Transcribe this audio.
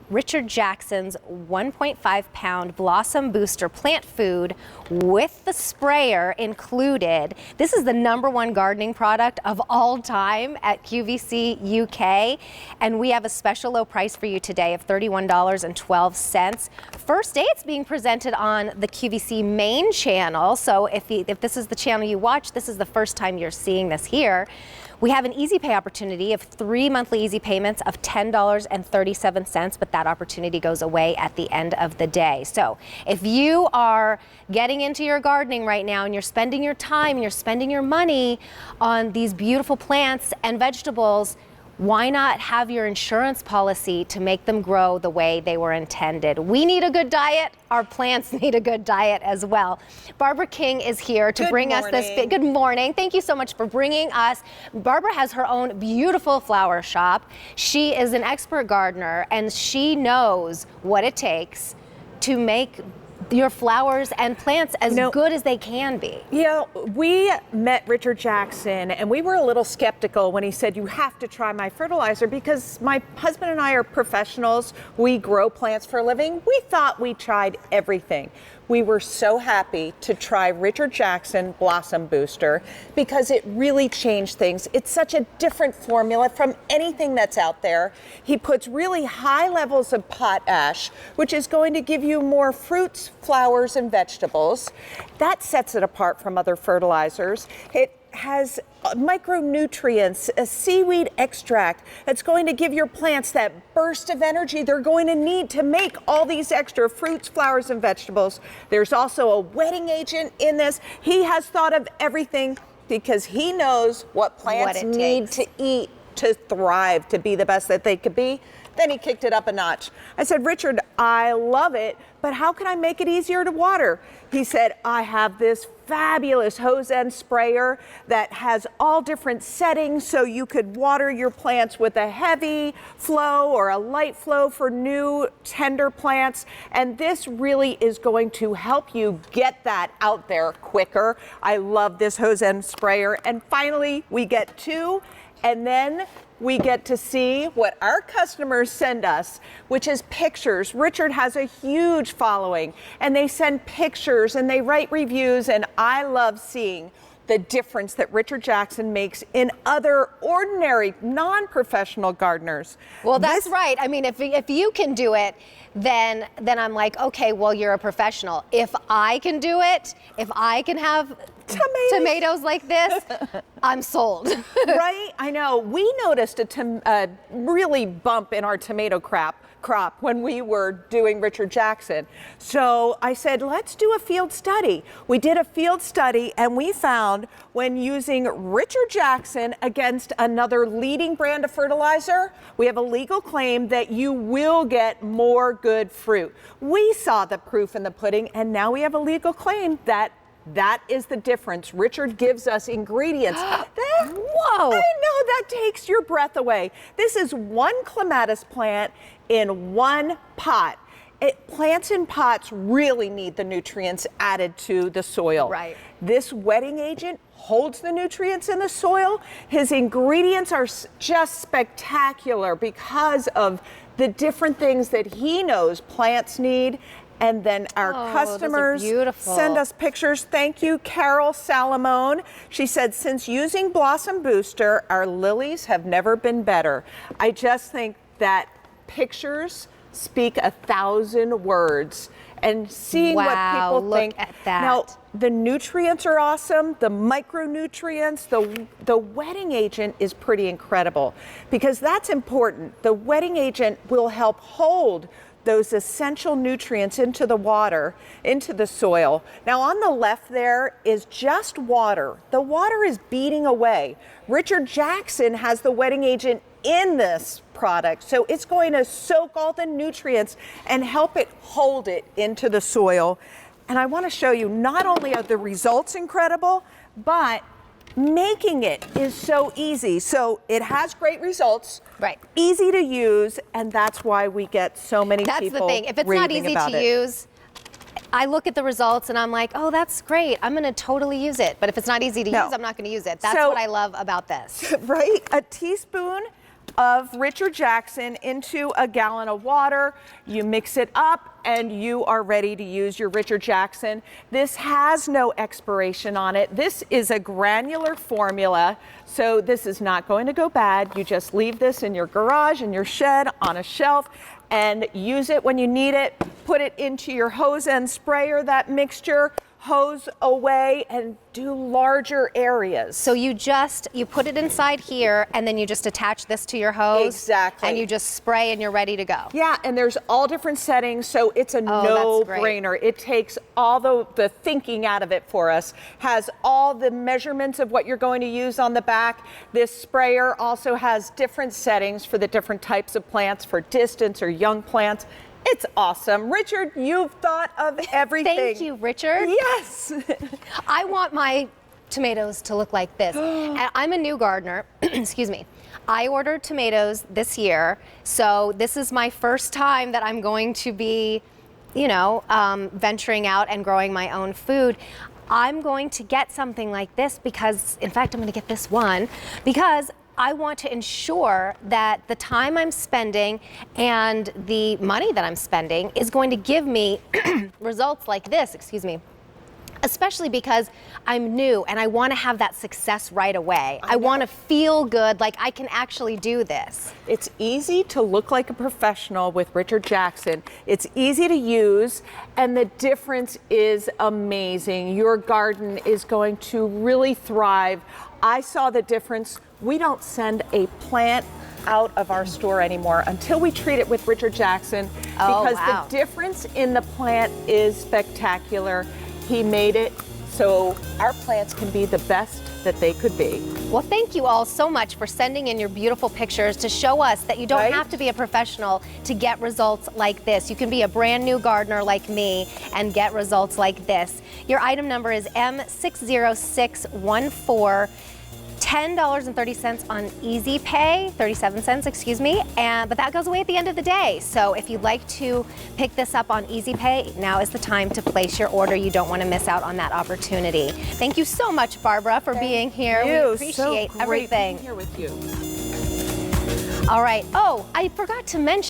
Richard Jackson's 1.5-pound Blossom Booster plant food with the sprayer included. This is the #1 gardening product of all time at QVC UK, and we have a special low price for you today of $31.12. First day it's being presented on the QVC main channel, so if this is the channel you watch, this is the first time you're seeing this here. We have an easy pay opportunity of 3 monthly easy payments of $10.37, but that opportunity goes away at the end of the day. So if you are getting into your gardening right now and you're spending your time and you're spending your money on these beautiful plants and vegetables, why not have your insurance policy to make them grow the way they were intended? We need a good diet. Our plants need a good diet as well. Barbara King is here to bring us this. Good morning. Thank you so much for bringing us. Barbara has her own beautiful flower shop. She is an expert gardener, and she knows what it takes to make your flowers and plants as good as they can be. Yeah, we met Richard Jackson and we were a little skeptical when he said, you have to try my fertilizer, because my husband and I are professionals. We grow plants for a living. We thought we tried everything. We were so happy to try Richard Jackson Blossom Booster because it really changed things. It's such a different formula from anything that's out there. He puts really high levels of potash, which is going to give you more fruits, flowers, and vegetables. That sets it apart from other fertilizers. It has micronutrients, a seaweed extract that's going to give your plants that burst of energy they're going to need to make all these extra fruits, flowers, and vegetables. There's also a wetting agent in this. He has thought of everything because he knows what plants need to eat to thrive, to be the best that they could be. Then he kicked it up a notch. I said, Richard, I love it, but how can I make it easier to water? He said, I have this fabulous hose end sprayer that has all different settings, so you could water your plants with a heavy flow or a light flow for new tender plants. And this really is going to help you get that out there quicker. I love this hose end sprayer. And finally, we get 2. And then we get to see what our customers send us, which is pictures. Richard has a huge following, and they send pictures and they write reviews, and I love seeing the difference that Richard Jackson makes in other ordinary, non-professional gardeners. Well, that's right. I mean, if you can do it, then I'm like, okay, well, you're a professional. If I can do it, if I can have tomatoes like this, I'm sold. Right? I know. We noticed a really bump in our tomato crop when we were doing Richard Jackson. So I said, let's do a field study. We did a field study, and we found when using Richard Jackson against another leading brand of fertilizer, we have a legal claim that you will get more good fruit. We saw the proof in the pudding, and now we have a legal claim that is the difference. Richard gives us ingredients. Whoa! I know, that takes your breath away. This is 1 clematis plant in 1 pot. Plants in pots really need the nutrients added to the soil. Right. This wetting agent holds the nutrients in the soil. His ingredients are just spectacular because of the different things that he knows plants need. And then our customers send us pictures. Thank you, Carol Salamone. She said, since using Blossom Booster, our lilies have never been better. I just think that pictures speak 1,000 words. And seeing what people think. Look at that. Now, the nutrients are awesome. The micronutrients, the wetting agent is pretty incredible because that's important. The wetting agent will help hold those essential nutrients into the water, into the soil. Now on the left there is just water. The water is beating away. Richard Jackson has the wetting agent in this product, so it's going to soak all the nutrients and help it hold it into the soil. And I want to show you, not only are the results incredible, but making it is so easy. So it has great results, right? Easy to use, and that's why we get so many people raving about it. That's the thing. If it's not easy to use, I look at the results and I'm like, oh, that's great. I'm going to totally use it. But if it's not easy to use, I'm not going to use it. That's what I love about this. Right? A teaspoon of Richard Jackson into a gallon of water. You mix it up and you are ready to use your Richard Jackson. This has no expiration on it. This is a granular formula, so this is not going to go bad. You just leave this in your garage, in your shed, on a shelf, and use it when you need it. Put it into your hose and sprayer, that mixture, hose away and do larger areas. So you put it inside here and then you just attach this to your hose. Exactly. And you just spray and you're ready to go. Yeah, and there's all different settings, so it's a no-brainer. It takes all the thinking out of it for us. Has all the measurements of what you're going to use on the back. This sprayer also has different settings for the different types of plants, for distance or young plants. It's awesome. Richard, you've thought of everything. Thank you, Richard. Yes. I want my tomatoes to look like this. And I'm a new gardener. Excuse me. I ordered tomatoes this year, so this is my first time that I'm going to be, venturing out and growing my own food. I'm going to get something like this because, in fact, I'm going to get this one because I want to ensure that the time I'm spending and the money that I'm spending is going to give me results like this, especially because I'm new and I want to have that success right away. I want to feel good, like I can actually do this. It's easy to look like a professional with Richard Jackson. It's easy to use, and the difference is amazing. Your garden is going to really thrive. I saw the difference. We don't send a plant out of our store anymore until we treat it with Richard Jackson because the difference in the plant is spectacular. He made it so our plants can be the best that they could be. Well, thank you all so much for sending in your beautiful pictures to show us that you don't have to be a professional to get results like this. You can be a brand new gardener like me and get results like this. Your item number is M60614. $10.30 on Easy Pay, 37 cents, but that goes away at the end of the day. So if you'd like to pick this up on Easy Pay, now is the time to place your order. You don't want to miss out on that opportunity. Thank you so much, Barbara, for being here. We appreciate everything. Being here with you. All right. Oh, I forgot to mention